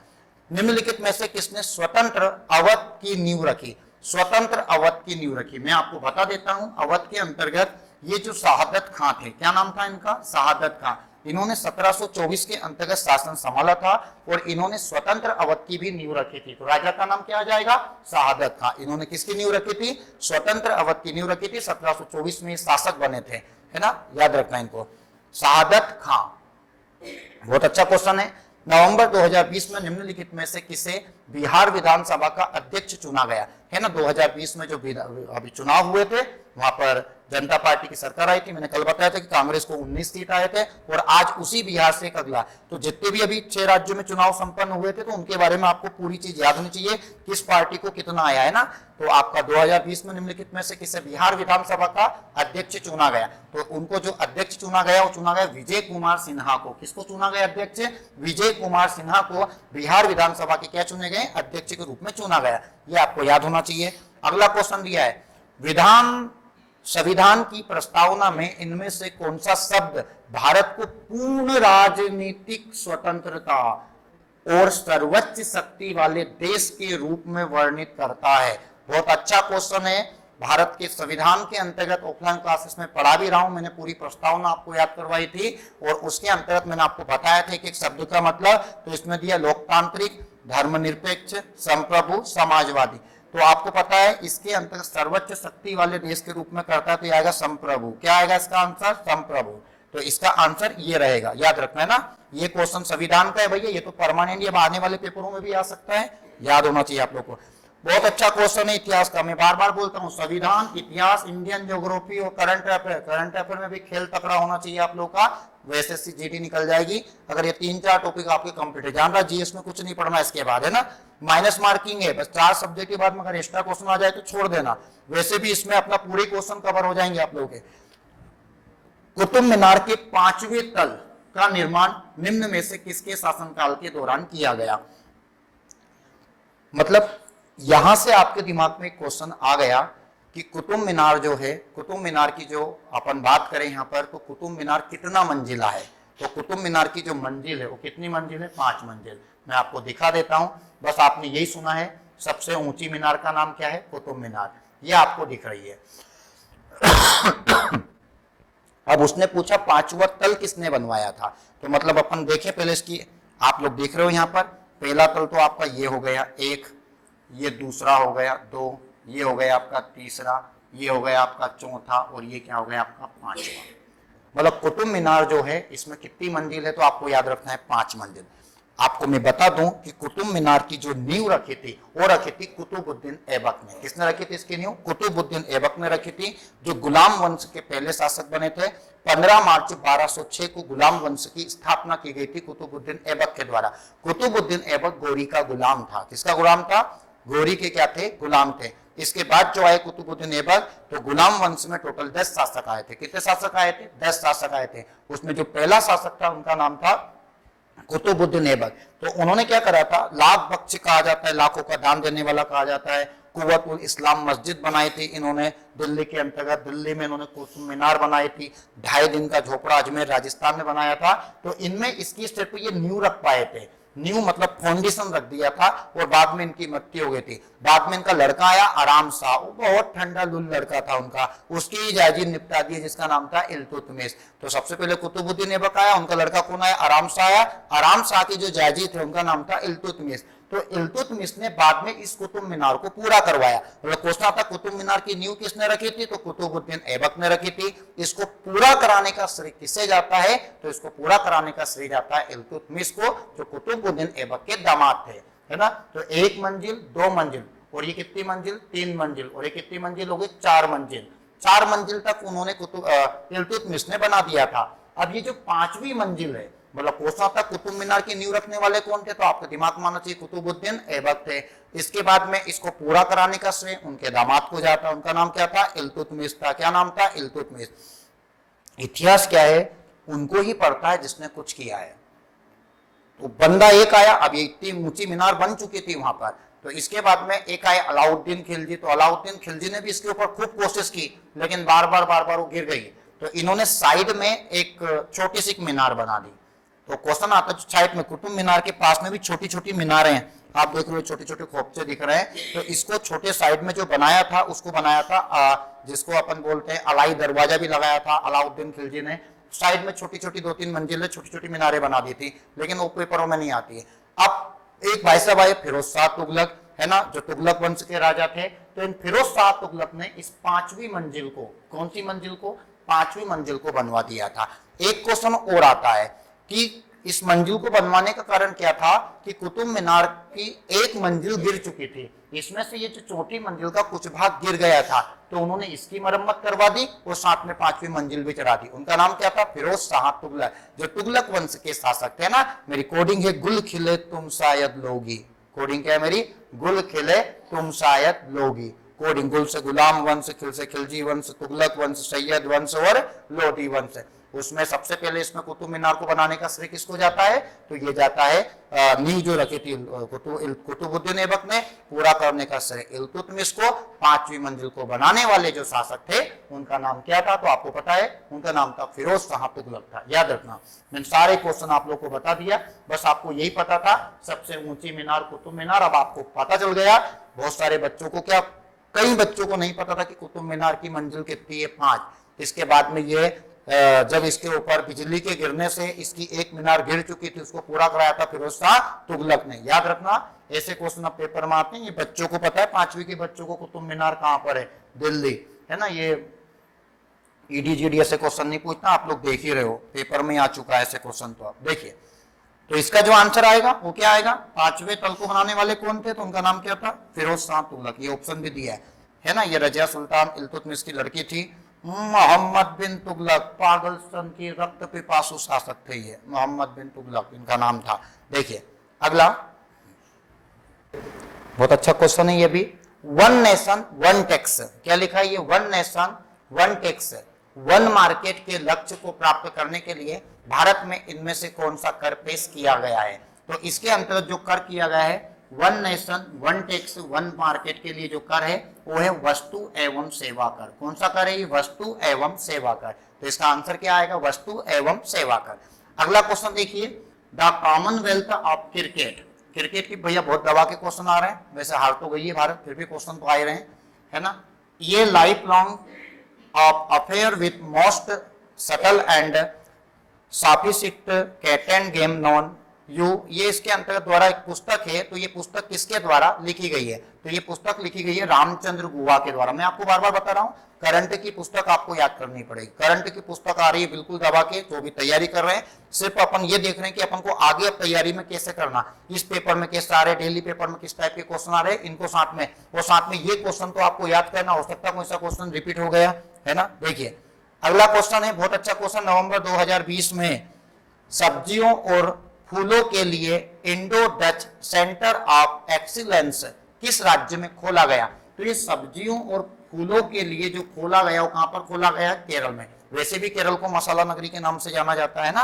निम्नलिखित में से किसने स्वतंत्र अवध की नींव रखी? स्वतंत्र अवध की नींव रखी, मैं आपको बता देता हूं। अवध के अंतर्गत ये जो शहादत खां थे, क्या नाम था इनका? शहादत खां। इन्होंने 1724 के अंतर्गत शासन संभाला था और इन्होंने स्वतंत्र अवध की भी नींव रखी थी। तो राजा का नाम क्या आ जाएगा? शहादत खां। इन्होंने किसकी नींव रखी थी? स्वतंत्र अवध की नींव रखी थी। 1724 में शासक बने थे, है ना, याद रखना इनको। शहादत खां, बहुत अच्छा क्वेश्चन है। नवंबर 2020 में निम्नलिखित में से किसे बिहार विधानसभा का अध्यक्ष चुना गया? है ना, 2020 में जो अभी चुनाव हुए थे वहां पर जनता पार्टी की सरकार आई थी। मैंने कल बताया था कि कांग्रेस को 19 सीट आए थे और आज उसी बिहार से एक अगला, तो जितने भी अभी 6 राज्यों में चुनाव संपन्न हुए थे तो उनके बारे में आपको पूरी चीज याद होनी चाहिए, किस पार्टी को कितना आया है ना। तो आपका 2020 में निम्नलिखित में से किसे बिहार विधानसभा का अध्यक्ष चुना गया? तो उनको जो अध्यक्ष चुना गया वो चुना गया विजय कुमार सिन्हा को। किसको चुना गया अध्यक्ष? विजय कुमार सिन्हा को बिहार विधानसभा के क्या चुने गए? अध्यक्ष के रूप में चुना गया। ये आपको याद होना चाहिए। अगला क्वेश्चन दिया है, संविधान की प्रस्तावना में इनमें से कौन सा शब्द भारत को पूर्ण राजनीतिक स्वतंत्रता और सर्वोच्च शक्ति वाले देश के रूप में वर्णित करता है? बहुत अच्छा क्वेश्चन है। भारत के संविधान के अंतर्गत ऑफलाइन क्लासेस में पढ़ा भी रहा हूं, मैंने पूरी प्रस्तावना आपको याद करवाई थी और उसके अंतर्गत मैंने आपको बताया था कि एक शब्द का मतलब, तो इसमें दिया लोकतांत्रिक, धर्मनिरपेक्ष, संप्रभु, समाजवादी। तो आपको पता है इसके अंतर्गत सर्वोच्च शक्ति वाले देश के रूप में करता है तो आएगा संप्रभु। क्या आएगा इसका आंसर? संप्रभु। तो इसका आंसर ये रहेगा, याद रखना है ना। ये क्वेश्चन संविधान का है भैया, ये तो परमानेंट, ये आने वाले पेपरों में भी आ सकता है, याद होना चाहिए आप लोग को। बहुत अच्छा क्वेश्चन है इतिहास का, मैं बार बार बोलता हूँ, संविधान, इतिहास, इंडियन ज्योग्राफी और करंट अफेयर। करंट अफेयर में भी खेल तकड़ा होना चाहिए आप लोग का, वैसे से जीडी निकल जाएगी अगर ये 3-4 टॉपिक आपके कंप्लीट है। जान रहा, जीएस में कुछ नहीं पढ़ना इसके बाद, है ना, माइनस मार्किंग है, बस 4 सब्जेक्ट के बाद में अगर एक्स्ट्रा क्वेश्चन आ जाए तो छोड़ देना, वैसे भी इसमें अपना पूरे क्वेश्चन कवर हो जाएंगे आप लोगों के। कुतुब मीनार के 5वें तल का निर्माण निम्न में से किसके शासनकाल के दौरान किया गया? मतलब यहां से आपके दिमाग में एक क्वेश्चन आ गया कि कुतुब मीनार जो है, कुतुब मीनार की जो अपन बात करें यहाँ पर, तो कुतुब मीनार कितना मंजिला है? तो कुतुब मीनार की जो मंजिल है वो कितनी मंजिल है? 5 मंजिल। मैं आपको दिखा देता हूं, बस आपने यही सुना है सबसे ऊंची मीनार का नाम क्या है? कुतुब मीनार, ये आपको दिख रही है। अब उसने पूछा 5वां तल किसने बनवाया था, तो मतलब अपन देखें पहले इसकी, आप लोग देख रहे हो यहाँ पर पहला तल तो आपका ये हो गया 1, ये दूसरा हो गया 2, ये हो गया आपका तीसरा, ये हो गया आपका चौथा और ये क्या हो गया आपका 5वां। मतलब कुतुब मीनार जो है इसमें कितनी मंजिल है? तो आपको याद रखना है 5 मंजिल। आपको मैं बता दूं कि कुतुब मीनार की जो नींव रखी थी वो रखी थी कुतुबुद्दीन ऐबक ने। किसने रखी थी इसकी नींव? कुतुबुद्दीन ऐबक ने रखी थी, जो गुलाम वंश के पहले शासक बने थे। 15 मार्च 1206 को गुलाम वंश की स्थापना की गई थी कुतुबुद्दीन ऐबक के द्वारा। कुतुबुद्दीन ऐबक गौरी का गुलाम था। किसका गुलाम था? गौरी के क्या थे? गुलाम थे। इसके बाद जो आए कुतुबुद्दीन ऐबक, तो गुलाम वंश में टोटल 10 शासक आए थे। कितने शासक आए थे? 10 शासक आए थे। उसमें जो पहला शासक था उनका नाम था कुतुबुद्दीन ऐबक। तो उन्होंने क्या करा था, लाख बख्श कहा जाता है, लाखों का दान देने वाला कहा जाता है। कुव्वतुल इस्लाम मस्जिद बनाई थी इन्होंने दिल्ली के अंतर्गत। दिल्ली में इन्होंने कुतुब मीनार बनाई थी। 2.5 दिन का झोपड़ा अजमेर राजस्थान में बनाया था। तो इनमें इसकी सिर्फ ये नींव रख पाए थे, न्यू मतलब फाउंडेशन रख दिया था, और बाद में इनकी मृत्यु हो गई थी। बाद में इनका लड़का आया आराम शाह, वो बहुत ठंडा लुल लड़का था उनका, उसकी जायजी निपटा दी जिसका नाम था इल्तुतमिश। तो सबसे पहले कुतुबुद्दीन ऐबक आया, उनका लड़का कौन आया? आराम शाह आया। आराम शाह की जो जायजी थे उनका नाम था इल्तुतमिश। तो इल्तुतमिश ने बाद में इस कुतुब मीनार को पूरा करवाया। मतलब क्वेश्चन आता कुतुब मीनार की नींव किसने रखी थी? तो कुतुबुद्दीन ऐबक ने रखी थी। इसको पूरा कराने का श्रेय किससे जाता है? तो इसको पूरा कराने का श्रेय जाता है इल्तुतमिश को, जो कुतुबुद्दीन ऐबक के दामाद थे, है ना। तो 1 मंजिल, 2 मंजिल, और ये कितनी मंजिल? 3 मंजिल, और ये कितनी मंजिल हो गई? 4 मंजिल। 4 मंजिल तक उन्होंने इल्तुतमिश ने बना दिया था। अब ये जो 5वीं मंजिल है, मतलब क्वेश्चन आता कुतुब मीनार की नींव रखने वाले कौन थे? तो आपका दिमाग मानना चाहिए कुतुबुद्दीन ऐबक थे। इसके बाद में इसको पूरा कराने का श्रेय उनके दामाद को जाता। उनका नाम क्या था? इल्तुतमिश था। क्या नाम था? इल्तुतमिश। इतिहास क्या है? उनको ही पढ़ता है जिसने कुछ किया है। तो बंदा एक आया, अब ये इतनी ऊंची मीनार बन चुकी थी वहां पर। तो इसके बाद में एक आए अलाउद्दीन खिलजी। तो अलाउद्दीन खिलजी ने भी इसके ऊपर खूब कोशिश की, लेकिन बार बार वो गिर गई। तो इन्होंने साइड में एक छोटी सी मीनार बना दी। तो क्वेश्चन आता है साइड में कुतुब मीनार के पास में भी छोटी छोटी मीनारें हैं, आप देख रहे हो छोटे छोटे खोपचे दिख रहे हैं। तो इसको छोटे साइड में जो बनाया था उसको बनाया था जिसको अपन बोलते हैं अलाई दरवाजा भी लगाया था अलाउद्दीन खिलजी ने। साइड में छोटी छोटी 2-3 मंजिलें छोटी छोटी मीनारें बना दी थी, लेकिन वो पेपरों में नहीं आती है। अब एक भाई साहब आए फिरोज शाह तुगलक, है ना, जो तुगलक वंश के राजा थे। तो इन फिरोज शाह तुगलक ने इस 5वीं मंजिल को, कौन सी मंजिल को? 5वीं मंजिल को बनवा दिया था। एक क्वेश्चन और आता है कि इस मंजिल को बनवाने का कारण क्या था कि कुतुब मीनार की एक मंजिल गिर चुकी थी, इसमें से ये जो चौथी मंजिल का कुछ भाग गिर गया था, तो उन्होंने इसकी मरम्मत करवा दी और साथ में 5वीं मंजिल भी चढ़ा दी। उनका नाम क्या था? फिरोज शाह तुगलक, जो तुगलक वंश के शासक थे ना। मेरी कोडिंग है गुल खिले तुम शायद लोगी। कोडिंग क्या है मेरी? गुल खिले तुम शायद लोगी। कोडिंग गुल से गुलाम वंश, खिल से खिलजी वंश, तुगलक वंश, सैयद वंश और लोधी वंश। उसमें सबसे पहले इसमें कुतुब मीनार को बनाने का श्रेय किसको जाता है? तो ये जाता है नींव जो रखी थी कुतुबुद्दीन ऐबक ने, पूरा करने का श्रेय इल्तुतमिश को। 5वीं मंजिल को बनाने वाले जो शासक थे उनका नाम क्या था? तो आपको पता है उनका नाम था फिरोज शाह तुगलक था। याद रखना, मैंने सारे क्वेश्चन आप लोग को बता दिया, बस आपको यही पता था सबसे ऊंची मीनार कुतुब मीनार। अब आपको पता चल गया। बहुत सारे बच्चों को क्या, कई बच्चों को नहीं पता था कि कुतुब मीनार की मंजिल कितनी है? 5। इसके बाद में ये जब इसके ऊपर बिजली के गिरने से इसकी एक मीनार गिर चुकी थी, उसको पूरा कराया था फिरोज शाह तुगलक ने। याद रखना, ऐसे क्वेश्चन अब पेपर में आते हैं। ये बच्चों को पता है, 5वीं के बच्चों को कुतुब मीनार कहां पर है? दिल्ली, है ना। ये ईडीजीडी ऐसे क्वेश्चन नहीं पूछना, आप लोग देख ही रहे हो, पेपर में आ चुका है ऐसे क्वेश्चन। तो आप देखिए, तो इसका जो आंसर आएगा वो क्या आएगा? 5वें तल को बनाने वाले कौन थे? तो उनका नाम क्या था? फिरोज शाह तुगलक। ये ऑप्शन भी दिया है ना। ये रजिया सुल्तान इल्तुतमिश की लड़की थी। मोहम्मद बिन तुगलक पागलस्तन की रक्त पिपासु शासक थे ये, मोहम्मद बिन तुगलक इनका नाम था। देखिए अगला, बहुत अच्छा क्वेश्चन है ये भी। 1 नेशन 1 टैक्स, क्या लिखा है ये? 1 नेशन 1 टैक्स, 1 मार्केट के लक्ष्य को प्राप्त करने के लिए भारत में इनमें से कौन सा कर पेश किया गया है? तो इसके अंतर्गत जो कर किया गया है 1 नेशन 1 टैक्स 1 मार्केट के लिए जो कर है वो है वस्तु एवं सेवा कर। कौन सा कर है ये? वस्तु एवं सेवा कर। तो इसका आंसर क्या आएगा? वस्तु एवं सेवा कर। अगला क्वेश्चन देखिए, the Commonwealth of cricket. Cricket की भैया बहुत दबा के क्वेश्चन आ रहे हैं, वैसे हार तो गई है भारत, फिर भी क्वेश्चन तो आ रहे हैं, है ना। ये life long of affair with most subtle and sophisticated cat and game known you, ये इसके अंतर्गत द्वारा एक पुस्तक है। तो ये पुस्तक किसके द्वारा लिखी गई है? तो ये पुस्तक लिखी गई है रामचंद्र गुहा के द्वारा। मैं आपको बार बार बता रहा हूँ, करंट की पुस्तक आपको याद करनी पड़ेगी। करंट की पुस्तक आ रही है बिल्कुल दबा के, जो भी तैयारी कर रहे हैं, सिर्फ अपन ये देख रहे हैं कि अपन को आगे अब तैयारी में कैसे करना, इस पेपर में कैसे आ रहे, डेली पेपर में किस टाइप के क्वेश्चन आ रहे हैं, इनको साथ में, और साथ में ये क्वेश्चन तो आपको याद करना। हो सकता है कोई सा क्वेश्चन रिपीट हो गया, है ना। देखिए अगला क्वेश्चन है, बहुत अच्छा क्वेश्चन। नवंबर 2020 में सब्जियों और फूलों के लिए Indo Dutch centre of excellence किस राज्य में खोला गया? तो तो ये सब्जियों और फूलों के लिए जो खोला गया, वो कहां पर खोला गया? केरल में। वैसे भी केरल को मसाला नगरी के नाम से जाना जाता है ना।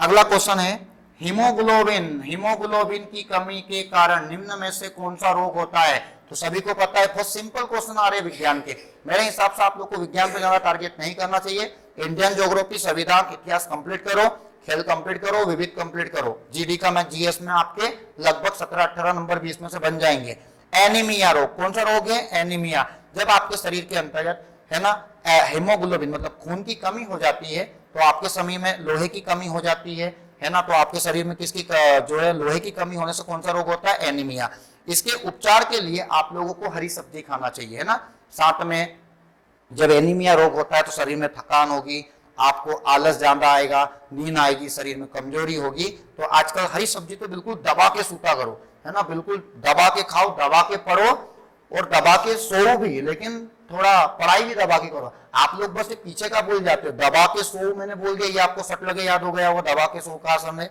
अगला क्वेश्चन है, हीमोग्लोबिन की कमी के कारण निम्न में से कौन सा रोग होता है? तो सभी को पता है, बहुत सिंपल क्वेश्चन आ रहे हैं विज्ञान के। मेरे हिसाब से आप लोग को विज्ञान पे ज्यादा टारगेट नहीं करना चाहिए। इंडियन ज्योग्राफी, संविधान, इतिहास कंप्लीट करो, खेल कंप्लीट करो, विविध कंप्लीट करो। जीडी का मैं जीएस में आपके लगभग 17-18 नंबर 20 में से बन जाएंगे। एनीमिया रोग, कौन सा रोग है? एनीमिया। जब आपके शरीर के अंतर्गत है ना हीमोग्लोबिन मतलब खून की कमी हो जाती है, तो आपके शरीर में लोहे की कमी हो जाती है ना। तो आपके शरीर में किसकी जो है लोहे की कमी होने से कौन सा रोग होता है? एनीमिया। इसके उपचार के लिए आप लोगों को हरी सब्जी खाना चाहिए, है ना। साथ में जब एनीमिया रोग होता है तो शरीर में थकान होगी, आपको आलस ज्यादा आएगा, नींद आएगी, शरीर में कमजोरी होगी। तो आजकल हरी सब्जी तो बिल्कुल दबा के सूखा करो, है ना, बिल्कुल दबा के खाओ, दबा के पढ़ो और दबा के सो भी, लेकिन थोड़ा पढ़ाई भी दबा के करो। आप लोग बस पीछे का भूल जाते हो, दबा के सो मैंने बोल दिया, ये आपको सट लगे याद हो गया, वो दबा के सो का समय,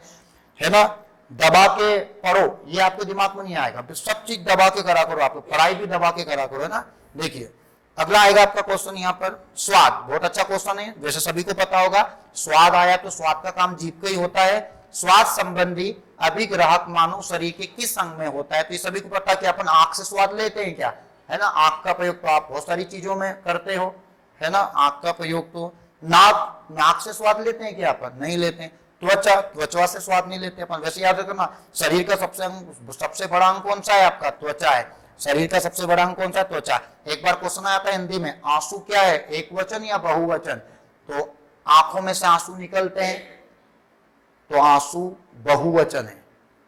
है ना। दबा के पढ़ो, ये आपके दिमाग में नहीं आएगा। फिर सब चीज दबा के करा करो, आप पढ़ाई भी दबा के करा करो, है ना। देखिए अगला आएगा आपका क्वेश्चन यहाँ पर, स्वाद। बहुत अच्छा क्वेश्चन है, जैसे सभी को पता होगा, स्वाद आया तो स्वाद का काम जीभ का ही होता है। स्वाद संबंधी अभिग्राहक मानव शरीर के किस अंग में होता है? तो ये सभी को पता है कि अपन आंख से स्वाद लेते हैं क्या, है ना। आंख का प्रयोग तो आप बहुत सारी चीजों में करते हो, है ना। आंख का प्रयोग तो नाक से स्वाद लेते हैं क्या? अपन नहीं लेते हैं। त्वचा से स्वाद नहीं लेते अपन। वैसे याद रखना, शरीर का सबसे बड़ा अंग कौन सा है? आपका त्वचा है। शरीर का सबसे बड़ा अंग कौन सा है? त्वचा। एक बार क्वेश्चन आया था हिंदी में, आंसू क्या है, एक वचन या बहुवचन? तो आंखों में से आंसू निकलते हैं, तो आंसू बहुवचन है,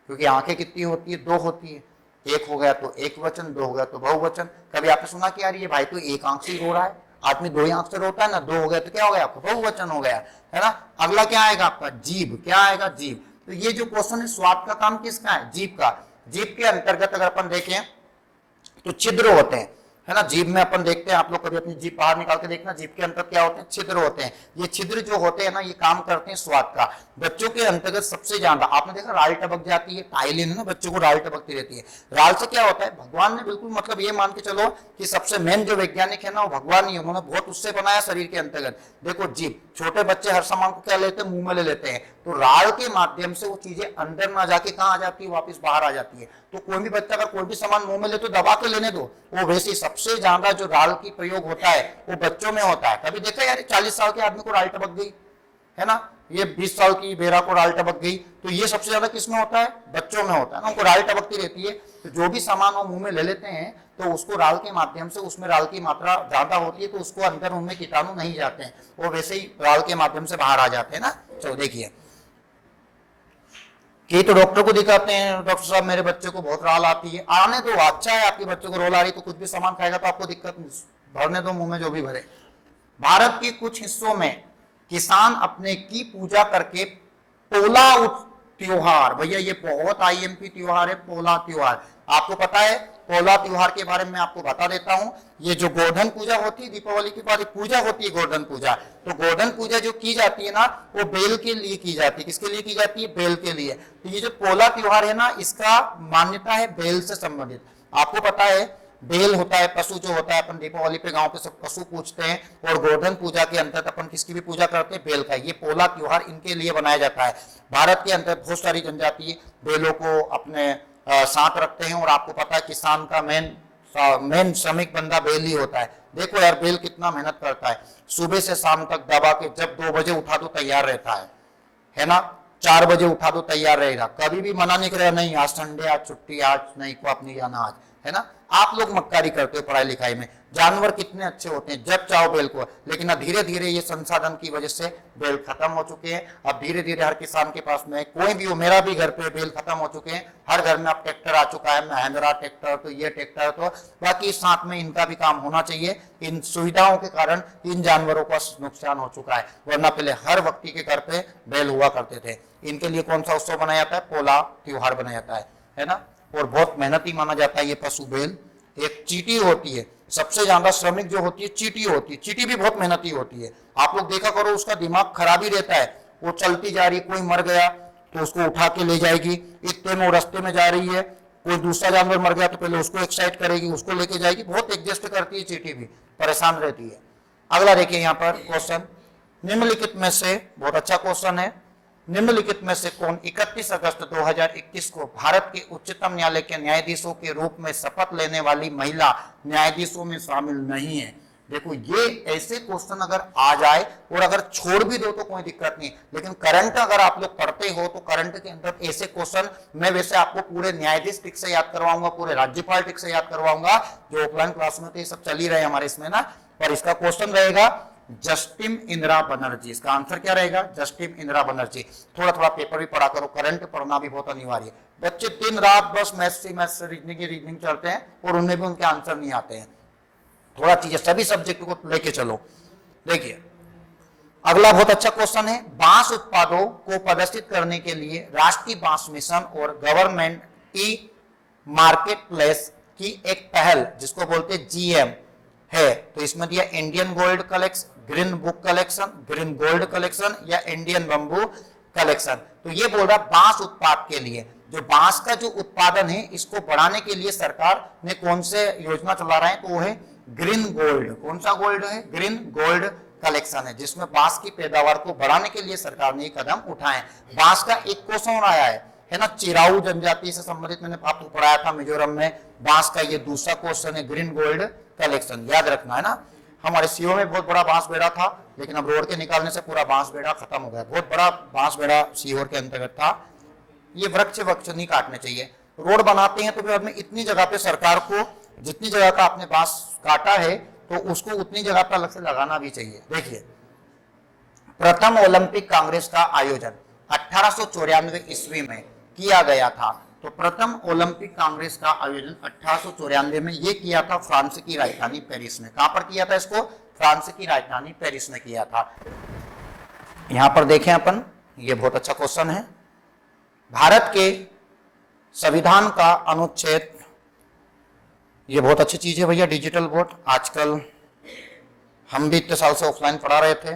क्योंकि आंखें कितनी होती है? 2 होती है। एक हो गया तो एक वचन, 2 हो गया तो बहुवचन। कभी आपने सुना कि यार ये भाई तो एक आंख से रो रहा है? आदमी 2 ही आंख से रोता है ना, 2 हो गया तो क्या हो गया? आपको बहुवचन हो गया, है ना। अगला क्या आएगा आपका? जीभ। क्या आएगा? जीभ। तो ये जो क्वेश्चन है, स्वाद का काम किसका है? जीभ का। जीभ के अंतर्गत अगर अपन देखें तो छिद्र होते हैं, है ना। जीभ में अपन देखते हैं, आप लोग कभी अपनी जीभ बाहर निकाल के देखना, जीभ के अंदर क्या होते हैं? छिद्र होते हैं। ये छिद्र जो होते हैं ना, ये काम करते हैं स्वाद का। बच्चों के अंतर्गत सबसे ज्यादा आपने देखा राल टपक जाती है, टाइलिन है ना, बच्चों को राल टपकती रहती है। राल से क्या होता है? भगवान ने बिल्कुल मतलब ये मान के चलो कि सबसे मेन जो वैज्ञानिक है ना, वो भगवान ही है। उन्होंने बहुत उससे बनाया शरीर के अंतर्गत। देखो जीभ, छोटे बच्चे हर सामान को क्या लेते हैं? मुंह में ले लेते हैं। तो राल के माध्यम से वो चीजें अंदर ना जाके कहाँ आ जाती है? वापस बाहर आ जाती है। तो कोई भी बच्चा अगर कोई भी सामान मुंह में ले तो दबा के लेने दो। वो वैसे सबसे ज्यादा जो राल की प्रयोग होता है वो बच्चों में होता है। कभी देखा यार 40 साल के आदमी को राल टपक गई, है ना, ये 20 साल की बेरा को राल टपक गई, तो ये सबसे ज्यादा किसमें होता है? बच्चों में होता है ना। उनको राल टपकती रहती है, तो जो भी सामान वो मुंह में ले लेते हैं तो उसको राल के माध्यम से, उसमें राल की मात्रा ज्यादा होती है, तो उसको अंदर उनमें कीटाणु नहीं जाते हैं, वो वैसे ही राल के माध्यम से बाहर आ जाते हैं ना। चलो देखिए, कि तो डॉक्टर को दिखाते हैं, डॉक्टर साहब मेरे बच्चे को बहुत राल आती है। आने दो, अच्छा है आपके बच्चे को रोल आ रही, तो कुछ भी सामान खाएगा तो आपको दिक्कत नहीं, भरने दो मुंह में जो भी भरे। भारत के कुछ हिस्सों में किसान अपने की पूजा करके पोला त्योहार, भैया ये बहुत आईएमपी त्योहार है, पोला त्योहार। आपको पता है पोला त्योहार के बारे में आपको बता देता हूं। ये जो गोवर्धन पूजा होती है, दीपावली के बाद पूजा होती है गोवर्धन पूजा। तो गोवर्धन पूजा जो की जाती है ना, वो बेल के लिए की जाती है। किसके लिए की जाती है? बेल के लिए। तो ये जो पोला त्योहार है ना, इसका मान्यता है बेल से संबंधित। आपको पता है बेल होता है, पशु जो होता है, अपन दीपावली पे गांव पे सब पशु पूजते हैं, और गोवर्धन पूजा के अंतर्गत अपन किसकी भी पूजा करते हैं? बेल का। ये पोला त्योहार इनके लिए बनाया जाता है। भारत के अंदर बहुत सारी जनजाति बेलों को अपने साथ रखते हैं, और आपको पता है किसान का मेन श्रमिक बंदा बेल ही होता है। देखो यार बेल कितना मेहनत करता है, सुबह से शाम तक दबा के, जब 2 बजे उठा तो तैयार रहता है ना, 4 बजे उठा तो तैयार रहेगा, कभी भी मना नहीं करेगा, नहीं आज संडे, आज छुट्टी, आज नहीं को आप नहीं जाना आज, है ना। आप लोग मक्कारी करते हो पढ़ाई लिखाई में, जानवर कितने अच्छे होते हैं, जब चाहो बेल को। लेकिन अब धीरे धीरे ये संसाधन की वजह से बेल खत्म हो चुके हैं। अब धीरे धीरे हर किसान के पास में, कोई भी हो, मेरा भी घर पे बेल खत्म हो चुके हैं। हर घर में अब ट्रैक्टर आ चुका है, महिंद्रा ट्रैक्टर, तो ये ट्रैक्टर, तो बाकी साथ में इनका भी काम होना चाहिए। इन सुविधाओं के कारण इन जानवरों का नुकसान हो चुका है, वरना पहले हर व्यक्ति के घर पे बैल हुआ करते थे। इनके लिए कौन सा उत्सव बनाया जाता है? पोला त्योहार बनाया जाता है ना। और बहुत मेहनती माना जाता है ये पशु बैल। एक चींटी होती है, सबसे ज्यादा श्रमिक जो होती है चींटी होती है। चींटी भी बहुत मेहनती होती है, आप लोग देखा करो, उसका दिमाग खराब ही रहता है। वो चलती जा रही है, कोई मर गया तो उसको उठा के ले जाएगी, इतने में वो रास्ते में जा रही है, कोई दूसरा जानवर मर गया तो पहले उसको एक्साइट करेगी, उसको लेके जाएगी, बहुत एडजस्ट करती है चींटी भी, परेशान रहती है। अगला देखिए यहाँ पर क्वेश्चन, निम्नलिखित में से, बहुत अच्छा क्वेश्चन है, निम्नलिखित में से कौन 31 अगस्त 2021 को भारत के उच्चतम न्यायालय के न्यायाधीशों के रूप में शपथ लेने वाली महिला न्यायाधीशों में शामिल नहीं है? देखो ये ऐसे क्वेश्चन अगर आ जाए और अगर छोड़ भी दो तो कोई दिक्कत नहीं, लेकिन करंट अगर आप लोग पढ़ते हो तो करंट के अंदर ऐसे क्वेश्चन, मैं वैसे आपको पूरे न्यायाधीश ठीक से याद करवाऊंगा, पूरे राज्यपाल ठीक से याद करवाऊंगा, जो ऑफलाइन क्लास में तो ये सब चल ही रहे हमारे इसमें ना। पर इसका क्वेश्चन रहेगा जस्टिन इंदिरा बनर्जी, इसका आंसर क्या रहेगा? जस्टिन इंदिरा बनर्जी। थोड़ा थोड़ा पेपर भी पढ़ा करो, करंट पढ़ना भी बहुत अनिवार्य है। बच्चे दिन रात बस मैथ्स रीजनिंग चलते हैं और उनमें भी उनके आंसर नहीं आते हैं। थोड़ा चीजें सभी सब्जेक्ट को लेके चलो। देखिए अगला बहुत अच्छा क्वेश्चन है, बांस उत्पादों को प्रदर्शित करने के लिए राष्ट्रीय बांस मिशन और गवर्नमेंट ई मार्केट प्लेस की एक पहल जिसको बोलते GM है, तो इसमें दिया Indian gold collection, green book collection, green gold collection या इंडियन बंबू कलेक्शन। तो ये बोल रहा बांस उत्पाद के लिए, जो बांस का जो उत्पादन है इसको बढ़ाने के लिए सरकार ने कौन से योजना चला रहे हैं? तो वो है ग्रीन गोल्ड। कौन सा गोल्ड है? ग्रीन गोल्ड कलेक्शन है, जिसमें बांस की पैदावार को बढ़ाने के लिए सरकार ने कदम उठाए। बांस का एक क्वेश्चन आया है ना, चिराऊ जनजाति से संबंधित मैंने आपको पढ़ाया था मिजोरम में, बांस का ये दूसरा क्वेश्चन है ग्रीन गोल्ड कलेक्शन, याद रखना है ना। हमारे सीओ में बहुत बड़ा बांस बेड़ा था, लेकिन अब रोड के निकालने से पूरा बांस बेड़ा खत्म हो गया। बहुत बड़ा बांस बेड़ा सीहोर के अंतर्गत था। ये वृक्ष नहीं काटने चाहिए। रोड बनाते हैं तो फिर अपने इतनी जगह पे सरकार को, जितनी जगह का आपने बांस काटा है तो उसको उतनी जगह पर अलग से लगाना भी चाहिए। देखिए प्रथम ओलंपिक कांग्रेस का आयोजन 1894 ईस्वी में किया गया था। तो प्रथम ओलंपिक कांग्रेस का आयोजन 1894 में ये किया था फ्रांस की राजधानी पेरिस में। कहां पर किया था इसको? फ्रांस की राजधानी पेरिस में किया था। यहां पर देखें अपन, ये बहुत अच्छा क्वेश्चन है, भारत के संविधान का अनुच्छेद, ये बहुत अच्छी चीज है भैया डिजिटल बोर्ड। आजकल हम भी इतने साल से ऑफलाइन पढ़ा रहे थे,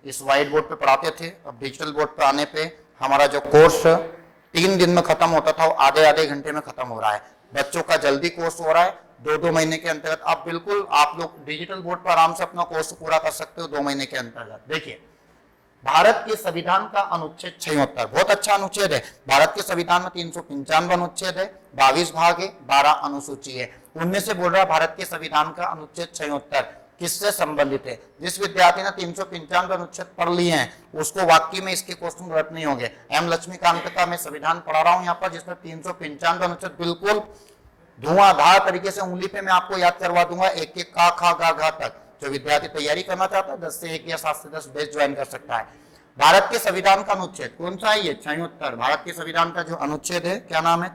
इस व्हाइट बोर्ड पे पढ़ाते थे, अब डिजिटल बोर्ड पे आने पे हमारा जो कोर्स 3 दिन में खत्म होता था वो आधे घंटे में खत्म हो रहा है। बच्चों का जल्दी कोर्स हो रहा है, 2 महीने के अंतर्गत। अब बिल्कुल आप लोग डिजिटल बोर्ड पर आराम से अपना कोर्स पूरा कर सकते हो 2 महीने के अंतर्गत। देखिए भारत के संविधान का अनुच्छेद 76, बहुत अच्छा अनुच्छेद है। भारत के संविधान में 395 अनुच्छेद है, 22 भाग है, 12 अनुसूची है। उनमें से बोल रहा है भारत के संविधान का अनुच्छेद 76 किससे संबंधित है? जिस विद्यार्थी ने 395 अनुच्छेद पढ़ लिए हैं उसको वाकई में इसके क्वेश्चन गलत नहीं होंगे। एम लक्ष्मीकांत का मैं संविधान पढ़ा रहा हूं यहाँ पर, जिसमें 395 अनुच्छेद बिल्कुल धुआंधार तरीके से उंगली पे मैं आपको याद करवा दूंगा, एक एक का खा गा घा तक। जो विद्यार्थी तैयारी करना चाहता है 10 से 1 या 7 से 10 बेच ज्वाइन कर सकता है। भारत के संविधान का अनुच्छेद कौन सा है? ये 76। भारत के संविधान का जो अनुच्छेद है क्या नाम है?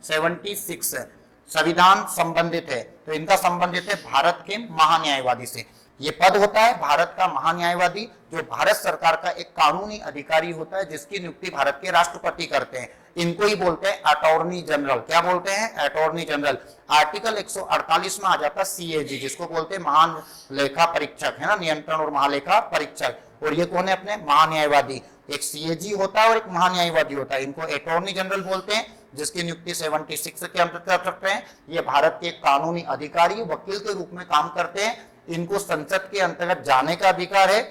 76 संविधान संबंधित है। तो इनका संबंधित है भारत के महान्यायवादी से। ये पद होता है भारत का महान्यायवादी, जो भारत सरकार का एक कानूनी अधिकारी होता है, जिसकी नियुक्ति भारत के राष्ट्रपति करते हैं। इनको ही बोलते हैं अटॉर्नी जनरल। क्या बोलते हैं? Attorney general. आर्टिकल 148 में आ जाता है CAG, जिसको बोलते हैं महान लेखा परीक्षक, है ना, नियंत्रण और महालेखा परीक्षक। और ये कौन है? अपने महान्यायवादी। एक CAG होता है और एक महान्यायवादी होता है। इनको अटॉर्नी जनरल बोलते हैं, जिसकी नियुक्ति 76 के अंतर्गत कर सकते हैं। ये भारत के कानूनी अधिकारी, वकील के रूप में काम करते हैं। इनको संसद के अंतर्गत जाने का अधिकार है,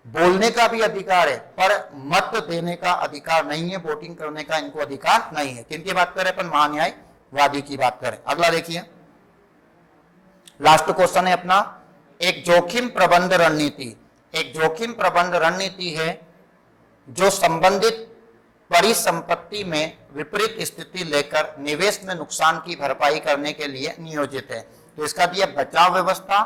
बोलने का भी अधिकार है, पर मत देने का अधिकार नहीं है, वोटिंग करने का इनको अधिकार नहीं है। किनकी बात करें अपन? महान्यायवादी की बात करें। अगला देखिए, लास्ट क्वेश्चन है अपना, एक जोखिम प्रबंध रणनीति। एक जोखिम प्रबंध रणनीति है जो संबंधित परिसंपत्ति में विपरीत स्थिति लेकर निवेश में नुकसान की भरपाई करने के लिए नियोजित है। तो इसका दिया बचाव व्यवस्था,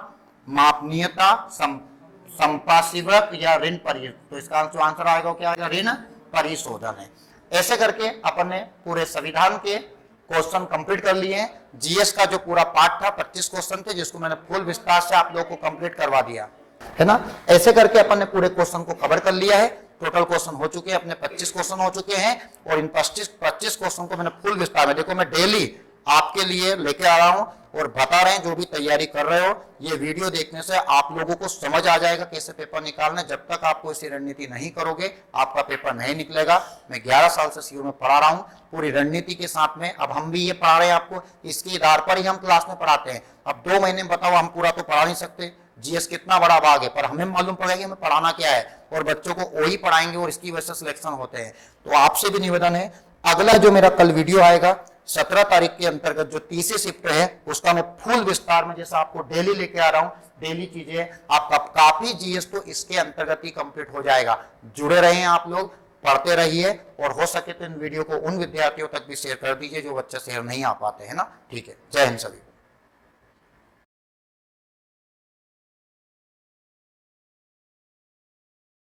मापनीयता, संपार्श्विक या ऋण परिशोधन। तो इसका जो आंसर आएगा क्या आएगा? ऋण परिशोधन है। ऐसे करके अपन ने पूरे संविधान के क्वेश्चन कंप्लीट कर लिए हैं। जीएस का जो पूरा पार्ट था 25 क्वेश्चन थे, जिसको मैंने फुल विस्तार से आप लोगों को कंप्लीट करवा दिया है ना। ऐसे करके अपन ने पूरे क्वेश्चन को कवर कर लिया है। टोटल क्वेश्चन हो चुके हैं अपने 25 क्वेश्चन हो चुके हैं। और इन 25 क्वेश्चन को मैंने फुल विस्तार में, देखो मैं डेली आपके लिए लेके आ रहा हूं। और बता रहे हैं जो भी तैयारी कर रहे हो, ये वीडियो देखने से आप लोगों को समझ आ जाएगा कैसे पेपर निकालना है। जब तक आपको ऐसी रणनीति नहीं करोगे आपका पेपर नहीं निकलेगा। मैं 11 साल से सीओ में पढ़ा रहा हूँ पूरी रणनीति के साथ में। अब हम भी ये पढ़ा रहे हैं आपको, इसके आधार पर ही हम क्लास में पढ़ाते हैं। अब 2 महीने में बताओ, हम पूरा तो पढ़ा नहीं सकते, जीएस कितना बड़ा भाग है, पर हमें मालूम पड़ेगा कि हमें पढ़ाना क्या है और बच्चों को वही पढ़ाएंगे और इसकी वजह से सिलेक्शन होते हैं। तो आपसे भी निवेदन है, अगला जो मेरा कल वीडियो आएगा 17 तारीख के अंतर्गत जो तीसरी शिफ्ट है उसका मैं फुल विस्तार में जैसा आपको डेली लेके आ रहा हूं, डेली चीजें आपका काफी जीएस तो इसके अंतर्गत ही कंप्लीट हो जाएगा। जुड़े रहें आप लोग, पढ़ते रहिए और हो सके तो इन वीडियो को उन विद्यार्थियों तक भी शेयर कर दीजिए जो बच्चे शेयर नहीं आ पाते हैं ना। ठीक है, जय हिंद सभी।